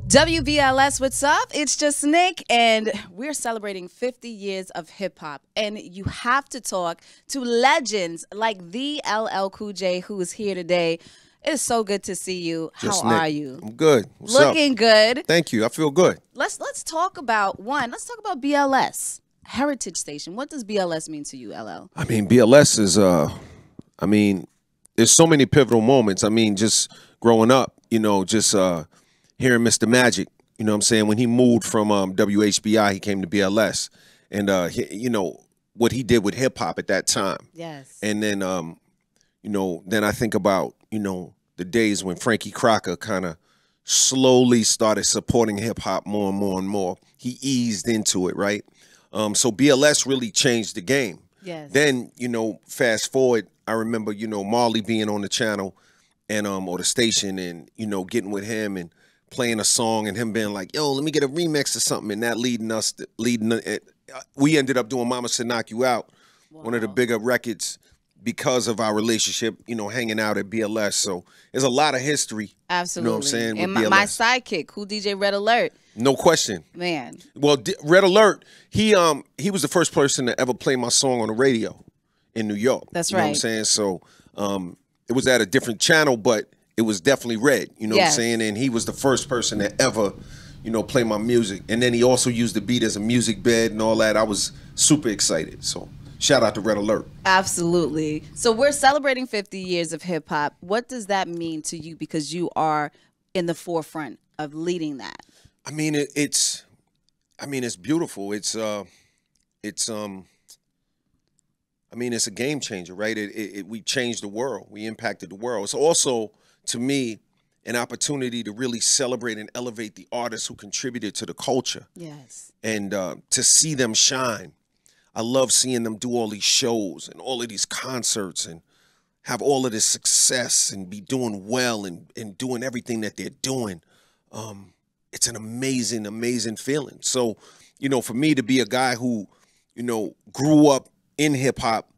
WBLS, what's up? It's Jus Nik, and we're celebrating 50 years of hip-hop. And you have to talk to legends like the LLCool J, who is here today. It's so good to see you. Jus How Nik. are you? I'm good. What's Looking up? good. Thank you. I feel good. Let's talk about Let's talk about BLS, Heritage Station. What does BLS mean to you, LL? I mean, BLS is there's so many pivotal moments. I mean, just growing up, just hearing Mr. Magic, you know what I'm saying? When he moved from WHBI, he came to BLS. And, what he did with hip-hop at that time. Yes. And then, then I think about, the days when Frankie Crocker kind of slowly started supporting hip-hop more and more and more. He eased into it, right? So BLS really changed the game. Yes. Then, fast forward, I remember, Marley being on the channel and or the station and, getting with him and playing a song and him being like, yo, let me get a remix or something, and that we ended up doing Mama Said Knock You Out, one of the bigger records because of our relationship, hanging out at BLS. So there's a lot of history. Absolutely. You know what I'm saying? And with my BLS. sidekick, Kool DJ Red Alert. No question. Man. Well, Red Alert, he was the first person to ever play my song on the radio in New York. That's right. You know right. what I'm saying? So it was at a different channel, but it was definitely Red. You know what I'm saying? And he was the first person to ever, play my music. And then he also used the beat as a music bed and all that. I was super excited. So shout out to Red Alert. Absolutely. So we're celebrating 50 years of hip hop. What does that mean to you? Because you are in the forefront of leading that. I mean, it's beautiful. It's a game changer, right? We changed the world. We impacted the world. It's also, to me, an opportunity to really celebrate and elevate the artists who contributed to the culture. Yes. And to see them shine. I love seeing them do all these shows and all of these concerts and have all of this success and be doing well and doing everything that they're doing. It's an amazing, amazing feeling. So, for me to be a guy who, grew up in hip hop,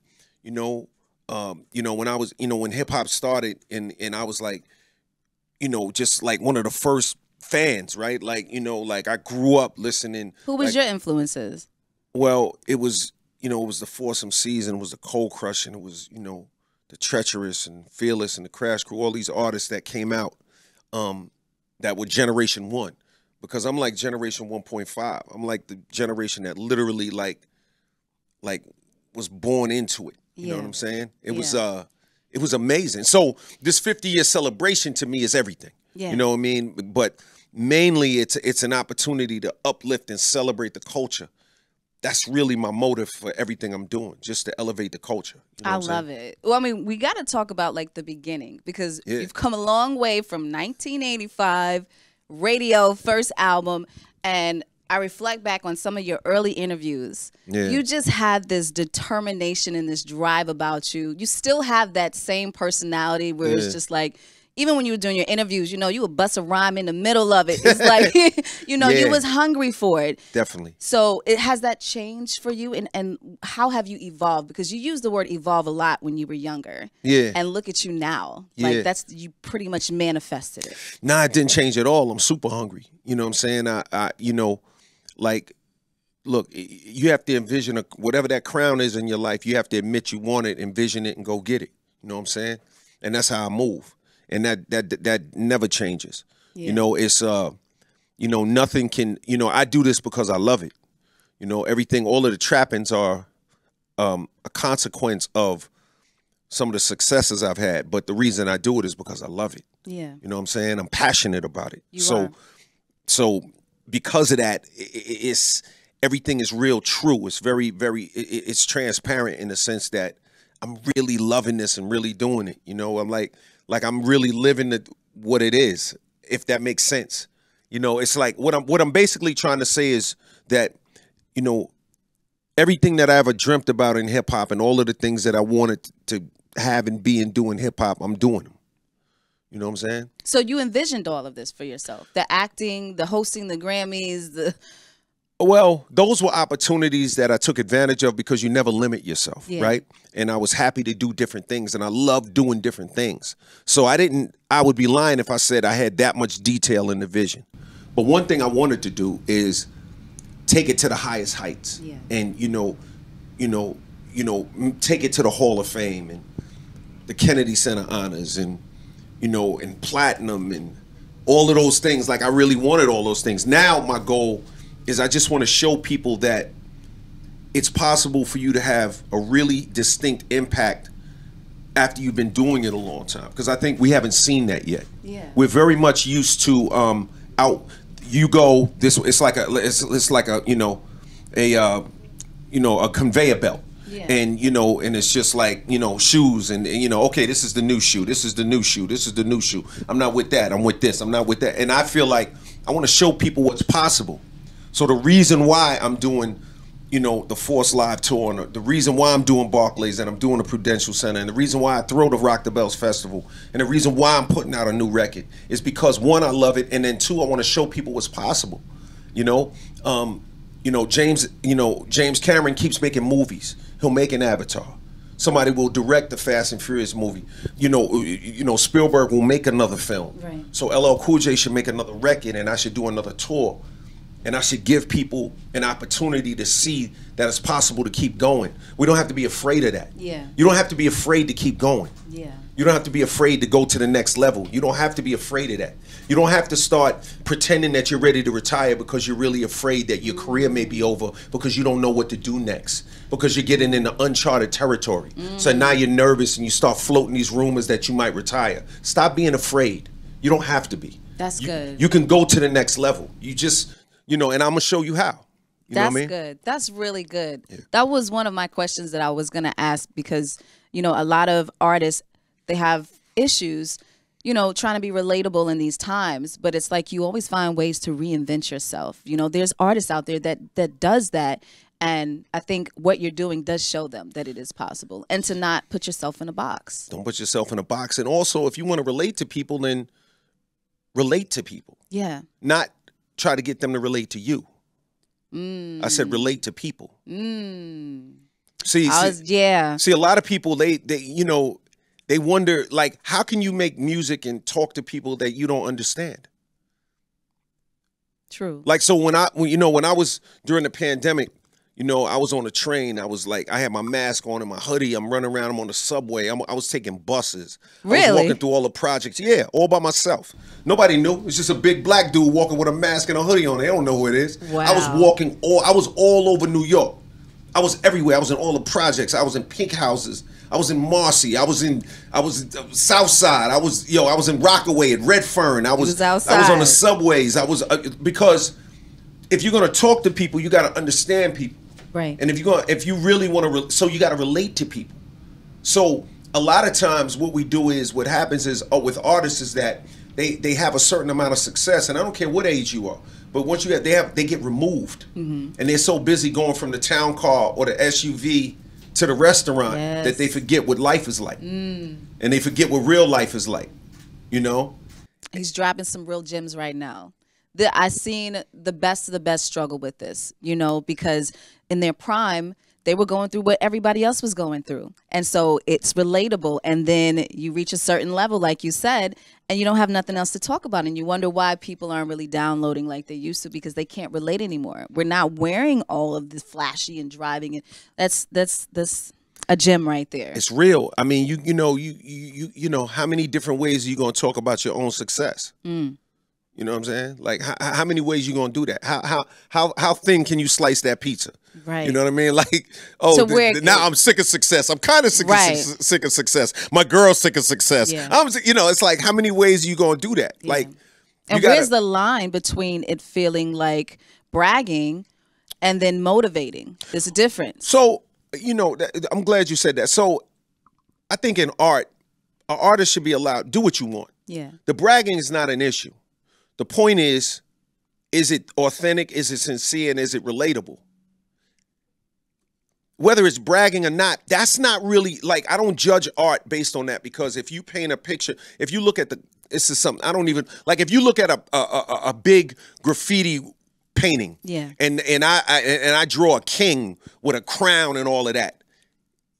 when I was, when hip hop started and I was like, just like one of the first fans, right? Like, like I grew up listening. Who was your influences? Well, it was, it was the Foursome Season, it was the Cold Crush, and it was, the Treacherous and Fearless and the Crash Crew, all these artists that came out that were Generation 1. Because I'm like Generation 1.5. I'm like the generation that literally like was born into it. You know what I'm saying? It was amazing. So this 50-year celebration to me is everything. Yeah. You know what I mean? But mainly it's an opportunity to uplift and celebrate the culture. That's really my motive for everything I'm doing, just to elevate the culture. You know I love it. Well, I mean, we got to talk about like the beginning because you've come a long way from 1985, radio, first album, and I reflect back on some of your early interviews. Yeah. You just had this determination and this drive about you. You still have that same personality where it's just like, even when you were doing your interviews, you would bust a rhyme in the middle of it. It's like, you was hungry for it. Definitely. So has that changed for you? And how have you evolved? Because you used the word evolve a lot when you were younger. Yeah. And look at you now. Like you pretty much manifested it. Nah, it didn't change at all. I'm super hungry. You know what I'm saying? Like, look, you have to envision whatever that crown is in your life, you have to admit you want it, envision it, and go get it. You know what I'm saying? And that's how I move. And that never changes. Yeah. It's nothing can, I do this because I love it. Everything, all of the trappings are a consequence of some of the successes I've had. But the reason I do it is because I love it. Yeah. You know what I'm saying? I'm passionate about it. You So because of that, everything is real true. It's very, very, it's transparent in the sense that I'm really loving this and really doing it. I'm like I'm really living what it is, if that makes sense. It's like what I'm basically trying to say is that, everything that I ever dreamt about in hip hop and all of the things that I wanted to have and be and do in hip hop, I'm doing them. You know what I'm saying? So you envisioned all of this for yourself, the acting, the hosting, the Grammys, Well, those were opportunities that I took advantage of because you never limit yourself, right? And I was happy to do different things, and I love doing different things. So I would be lying if I said I had that much detail in the vision. But one thing I wanted to do is take it to the highest heights, and take it to the Hall of Fame and the Kennedy Center honors, and and platinum and all of those things. Like, I really wanted all those things. Now my goal is I just want to show people that it's possible for you to have a really distinct impact after you've been doing it a long time. Because I think we haven't seen that yet. Yeah. We're very much used to you go this. It's like a a conveyor belt. Yeah. And and it's just like shoes and okay, this is the new shoe, this is the new shoe, this is the new shoe. I'm not with that. I'm with this. I'm not with that. And I feel like I want to show people what's possible. So the reason why I'm doing the Force Live tour, and the reason why I'm doing Barclays and I'm doing the Prudential Center, and the reason why I throw the Rock the Bells Festival, and the reason why I'm putting out a new record is because, one, I love it, and then two, I want to show people what's possible. James Cameron keeps making movies. He'll make an Avatar. Somebody will direct the Fast and Furious movie. Spielberg will make another film. Right. So LLCool J should make another record, and I should do another tour. And I should give people an opportunity to see that it's possible to keep going. We don't have to be afraid of that. Yeah. You don't have to be afraid to keep going. Yeah. You don't have to be afraid to go to the next level. You don't have to be afraid of that. You don't have to start pretending that you're ready to retire because you're really afraid that your career may be over, because you don't know what to do next, because you're getting into uncharted territory. So now you're nervous and you start floating these rumors that you might retire. Stop being afraid. You don't have to be. That's good. You can go to the next level. You just... and I'm gonna show you how. That's good. That's really good. Yeah. That was one of my questions that I was gonna ask, because a lot of artists, they have issues, trying to be relatable in these times. But it's like you always find ways to reinvent yourself. There's artists out there that does that, and I think what you're doing does show them that it is possible, and to not put yourself in a box. Don't put yourself in a box. And also, if you want to relate to people, then relate to people. Yeah. Not try to get them to relate to you. I said relate to people. See, a lot of people, they wonder, like, how can you make music and talk to people that you don't understand? True. Like, so when I was during the pandemic, I was on a train. I was like, I had my mask on and my hoodie. I'm running around. I'm on the subway. I was taking buses. Really? I was walking through all the projects. Yeah, all by myself. Nobody knew. It's just a big black dude walking with a mask and a hoodie on. They don't know who it is. Wow. I was all over New York. I was everywhere. I was in all the projects. I was in pink houses. I was in Marcy. I was in South Side. I was in Rockaway at Redfern. I was outside. I was on the subways. Because if you're gonna talk to people, you got to understand people. Right. And if you really want to, so you got to relate to people. So a lot of times what happens is with artists is that they have a certain amount of success, and I don't care what age you are, but once they get removed, and they're so busy going from the town car or the SUV to the restaurant that they forget what life is like, and they forget what real life is like. He's dropping some real gems right now. I've seen the best of the best struggle with this, because in their prime, they were going through what everybody else was going through. And so it's relatable. And then you reach a certain level, like you said, and you don't have nothing else to talk about. And you wonder why people aren't really downloading like they used to, because they can't relate anymore. We're not wearing all of this flashy and driving. And that's a gem right there. It's real. I mean, you know, how many different ways are you going to talk about your own success? You know what I'm saying? Like, how many ways you gonna do that? How thin can you slice that pizza? Right. You know what I mean? Like, now I'm sick of success. I'm kind of sick of success. My girl's sick of success. Yeah. It's like, how many ways are you gonna do that? Yeah. Like, and where's the line between it feeling like bragging and then motivating? There's a difference. So, I'm glad you said that. So, I think in art, an artist should be allowed do what you want. Yeah. The bragging is not an issue. The point is it authentic? Is it sincere? And is it relatable? Whether it's bragging or not, that's not really, like, I don't judge art based on that, because if you paint a picture, if you look at this is something, I don't even, like, if you look at a big graffiti painting, yeah, and I draw a king with a crown and all of that,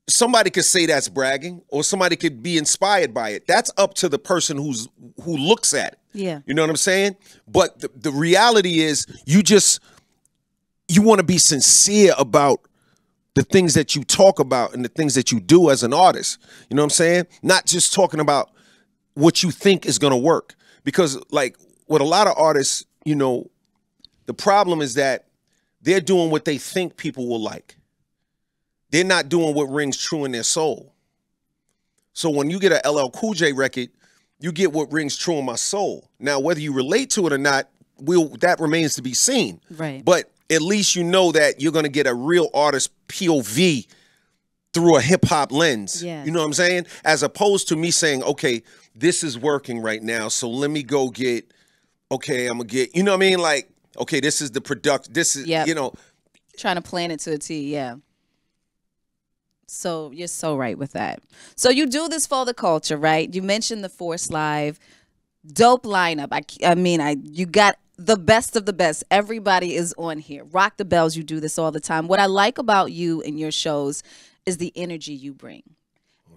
somebody could say that's bragging, or somebody could be inspired by it. That's up to the person who looks at it. Yeah. You know what I'm saying? But the reality is you want to be sincere about the things that you talk about and the things that you do as an artist. You know what I'm saying? Not just talking about what you think is going to work. Because like with a lot of artists, you know, the problem is that they're doing what they think people will like. They're not doing what rings true in their soul. So when you get a LLCool J record, you get what rings true in my soul. Now, whether you relate to it or not, that remains to be seen. Right. But at least you know that you're going to get a real artist POV through a hip hop lens. Yes. You know what I'm saying? As opposed to me saying, okay, this is working right now, so let me go get, okay, I'm going to get, you know what I mean? Like, okay, this is the product, this is, you know. Trying to plan it to a T, yeah. So you're so right with that. So you do this for the culture, right? You mentioned the Force Live. Dope lineup. I mean, you got the best of the best. Everybody is on here. Rock the Bells, you do this all the time. What I like about you and your shows is the energy you bring.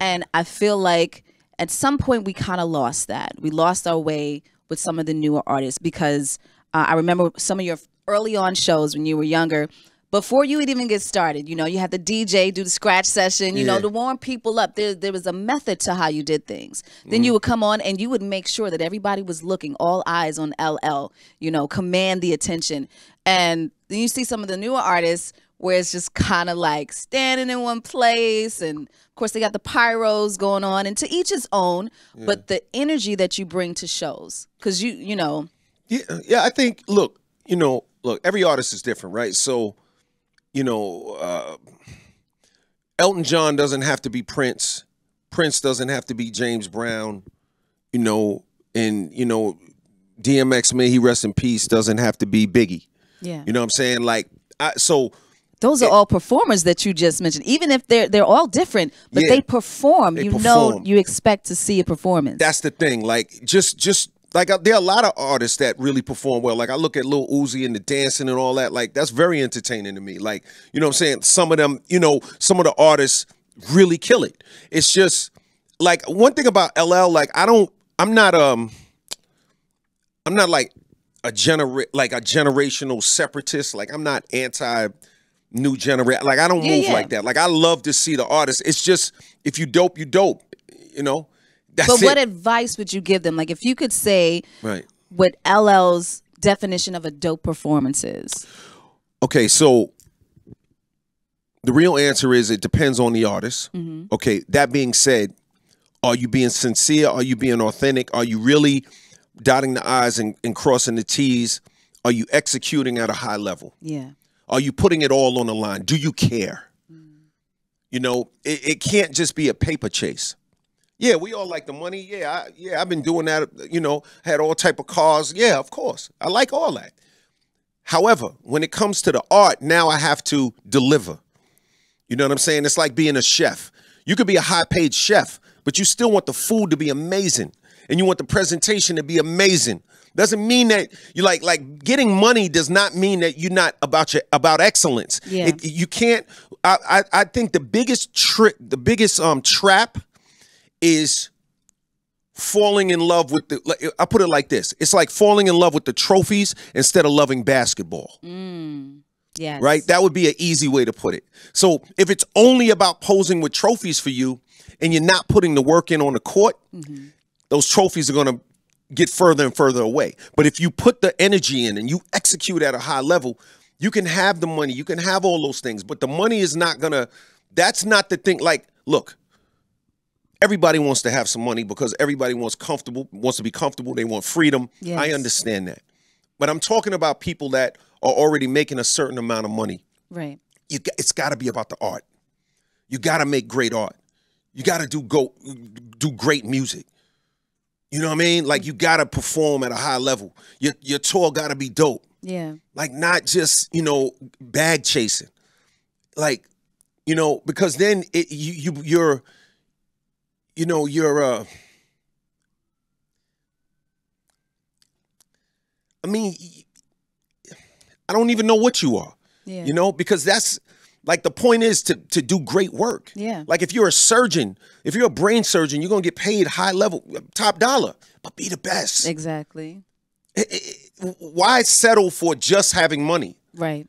And I feel like at some point we kind of lost that. We lost our way with some of the newer artists because I remember some of your early on shows when you were younger. Before you would even get started, you know, you had the DJ do the scratch session, you know, to warm people up. There was a method to how you did things. Then you would come on and you would make sure that everybody was looking, all eyes on LL, you know, command the attention. And then you see some of the newer artists where it's just kind of like standing in one place. And of course, they got the pyros going on, and to each his own. But the energy that you bring to shows, because you know. Yeah, I think, look, every artist is different, right? So, you know, Elton John doesn't have to be Prince. Prince doesn't have to be James Brown, you know, and, you know, DMX, may he rest in peace, doesn't have to be Biggie. Yeah. You know what I'm saying? Like, those are all performers that you just mentioned. Even if they're all different, but they perform. Know you expect to see a performance. That's the thing. Like, just like there are a lot of artists that really perform well. Like I look at Lil Uzi and the dancing and all that. Like that's very entertaining to me. Like, you know what I'm saying? Some of them, you know, some of the artists really kill it. It's just like one thing about LL. Like I'm not like a generational separatist. Like I'm not anti new generation. Like I don't move like that. Like I love to see the artists. It's just if you dope, you dope. You know. But what advice would you give them? Like if you could say what LL's definition of a dope performance is. Okay, so the real answer is it depends on the artist. Okay, that being said, are you being sincere? Are you being authentic? Are you really dotting the I's and crossing the T's? Are you executing at a high level? Yeah. Are you putting it all on the line? Do you care? You know, it can't just be a paper chase. Yeah, we all like the money. Yeah, I've been doing that. You know, had all type of cars. Yeah, of course. I like all that. However, when it comes to the art, now I have to deliver. You know what I'm saying? It's like being a chef. You could be a high-paid chef, but you still want the food to be amazing, and you want the presentation to be amazing. Doesn't mean that you like getting money does not mean that you're not about excellence. Yeah. You can't. I think the biggest trick, the biggest trap is falling in love with I put it like this. It's like falling in love with the trophies instead of loving basketball. Yes. Right? That would be an easy way to put it. So if it's only about posing with trophies for you and you're not putting the work in on the court, those trophies are going to get further and further away. But if you put the energy in and you execute at a high level, you can have the money, you can have all those things, but the money is not going to, that's not the thing. Like, look, everybody wants to have some money because everybody wants to be comfortable. They want freedom. Yes. I understand that. But I'm talking about people that are already making a certain amount of money. Right. It's got to be about the art. You got to make great art. You got to do great music. You know what I mean? Like you got to perform at a high level. Your tour got to be dope. Yeah. Like not just, you know, bag chasing. Like, you know, because then you're I mean, I don't even know what you are, you know, because Like the point is to do great work. Yeah. Like if you're a surgeon, if you're a brain surgeon, you're going to get paid high level, top dollar, but be the best. Exactly. Why settle for just having money? Right.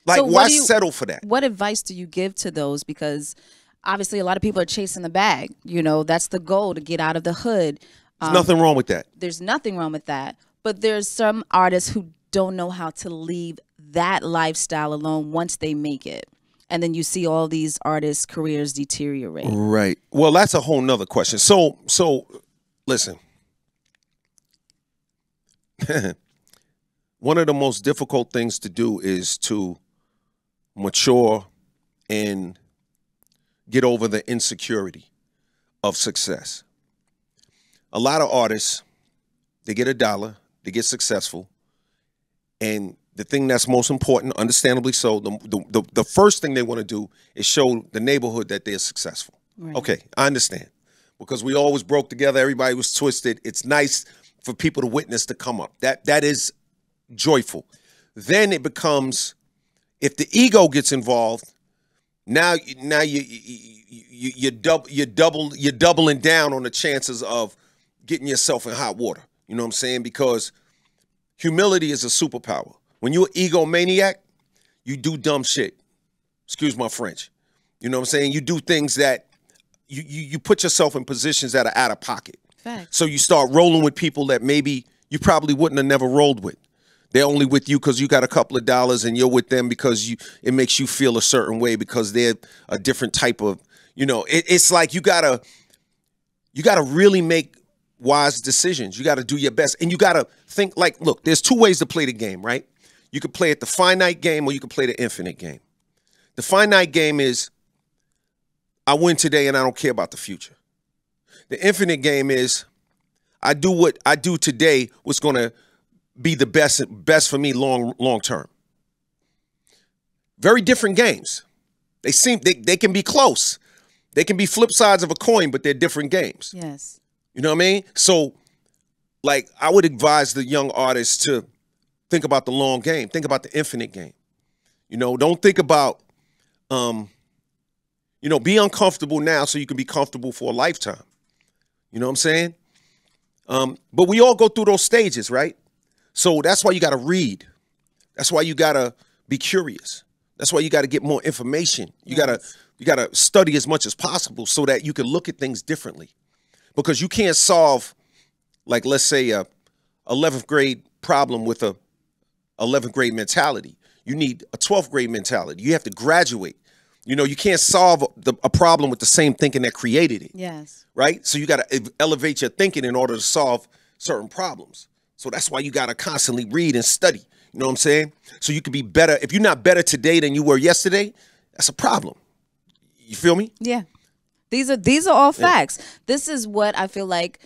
Like, So why settle for that? What advice do you give to those? Because obviously a lot of people are chasing the bag. You know, that's the goal, to get out of the hood. There's nothing wrong with that. There's nothing wrong with that. But there's some artists who don't know how to leave that lifestyle alone once they make it. And then you see all these artists' careers deteriorate. Right. Well, that's a whole nother question. So listen. One of the most difficult things to do is to mature and get over the insecurity of success. A lot of artists, they get $1, they get successful, and the thing that's most important, understandably so, the first thing they want to do is show the neighborhood that they're successful. Right. Okay, I understand. Because we always broke together, everybody was twisted. It's nice for people to witness the come up. That is joyful. Then it becomes, if the ego gets involved, now you're doubling down on the chances of getting yourself in hot water. You know what I'm saying? Because humility is a superpower. When you're an egomaniac, you do dumb shit. Excuse my French. You know what I'm saying? You do things that you put yourself in positions that are out of pocket. Facts. So you start rolling with people that maybe you probably wouldn't have never rolled with. They're only with you because you got a couple of dollars, and you're with them because it makes you feel a certain way because they're a different type of, you know, it's like you gotta really make wise decisions. You gotta do your best. And you gotta think, like, look, there's two ways to play the game, right? You can play it the finite game, or you can play the infinite game. The finite game is, I win today and I don't care about the future. The infinite game is, I do what I do today, what's gonna be the best for me long term. Very different games. They can be close. They can be flip sides of a coin, but they're different games. Yes. You know what I mean? So, like, I would advise the young artists to think about the long game. Think about the infinite game. You know, don't think about, be uncomfortable now so you can be comfortable for a lifetime. You know what I'm saying? But we all go through those stages, right? So that's why you got to read. That's why you got to be curious. That's why you got to get more information. You got to study as much as possible so that you can look at things differently. Because you can't solve, like, let's say a 11th grade problem with a 11th grade mentality. You need a 12th grade mentality. You have to graduate. You know, you can't solve a problem with the same thinking that created it. Yes. Right? So you got to elevate your thinking in order to solve certain problems. So that's why you got to constantly read and study. You know what I'm saying? So you can be better. If you're not better today than you were yesterday, that's a problem. You feel me? Yeah. These are all facts. Yeah. This is what I feel like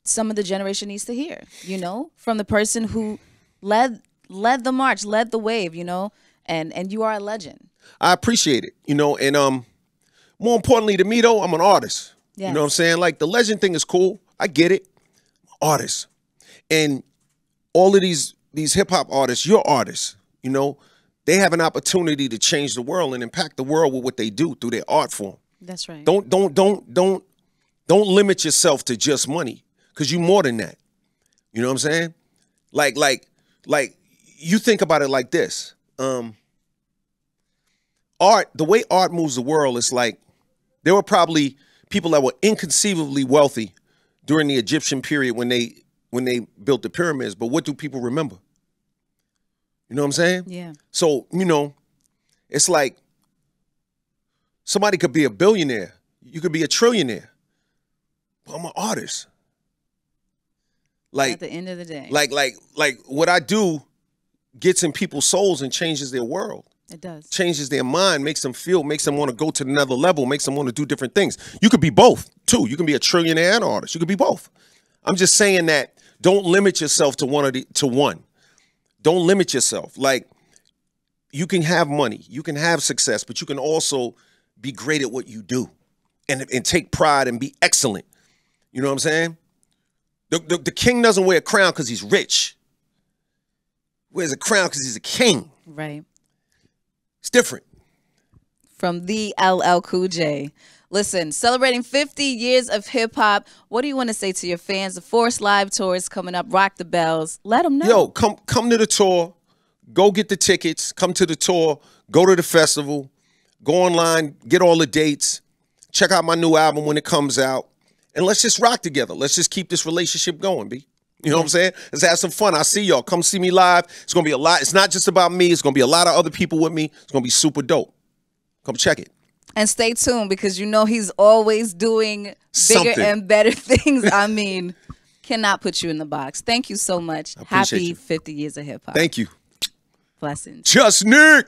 some of the generation needs to hear, you know, from the person who led the march, led the wave, you know, and you are a legend. I appreciate it, you know, and more importantly to me, though, I'm an artist. Yes. You know what I'm saying? Like, the legend thing is cool. I get it. Artist. And all of these hip-hop artists, you're artists, you know, they have an opportunity to change the world and impact the world with what they do through their art form. That's right. Don't limit yourself to just money, because you're more than that. You know what I'm saying? Like you think about it like this. Art, the way art moves the world is like, there were probably people that were inconceivably wealthy during the Egyptian period when they built the pyramids, but what do people remember? You know what I'm saying? Yeah. So, you know, it's like somebody could be a billionaire. You could be a trillionaire. But I'm an artist. Like, at the end of the day. Like what I do gets in people's souls and changes their world. It does. Changes their mind, makes them feel, makes them want to go to another level, makes them want to do different things. You could be both, too. You can be a trillionaire and an artist. You could be both. I'm just saying that don't limit yourself to one. Don't limit yourself. Like, you can have money, you can have success, but you can also be great at what you do and take pride and be excellent. You know what I'm saying? The king doesn't wear a crown because he's rich. He wears a crown because he's a king. Right. It's different. from the LLCool J. Listen, celebrating 50 years of hip-hop, what do you want to say to your fans? The Force Live tour is coming up. Rock the bells. Let them know. Yo, come to the tour. Go get the tickets. Come to the tour. Go to the festival. Go online. Get all the dates. Check out my new album when it comes out. And let's just rock together. Let's just keep this relationship going, B. You know what I'm saying? Let's have some fun. I see y'all. Come see me live. It's going to be a lot. It's not just about me. It's going to be a lot of other people with me. It's going to be super dope. Come check it. And stay tuned because you know he's always doing bigger and better things. I mean, cannot put you in the box. Thank you so much. Happy 50 years of hip hop. Thank you. Blessings. Jus Nik.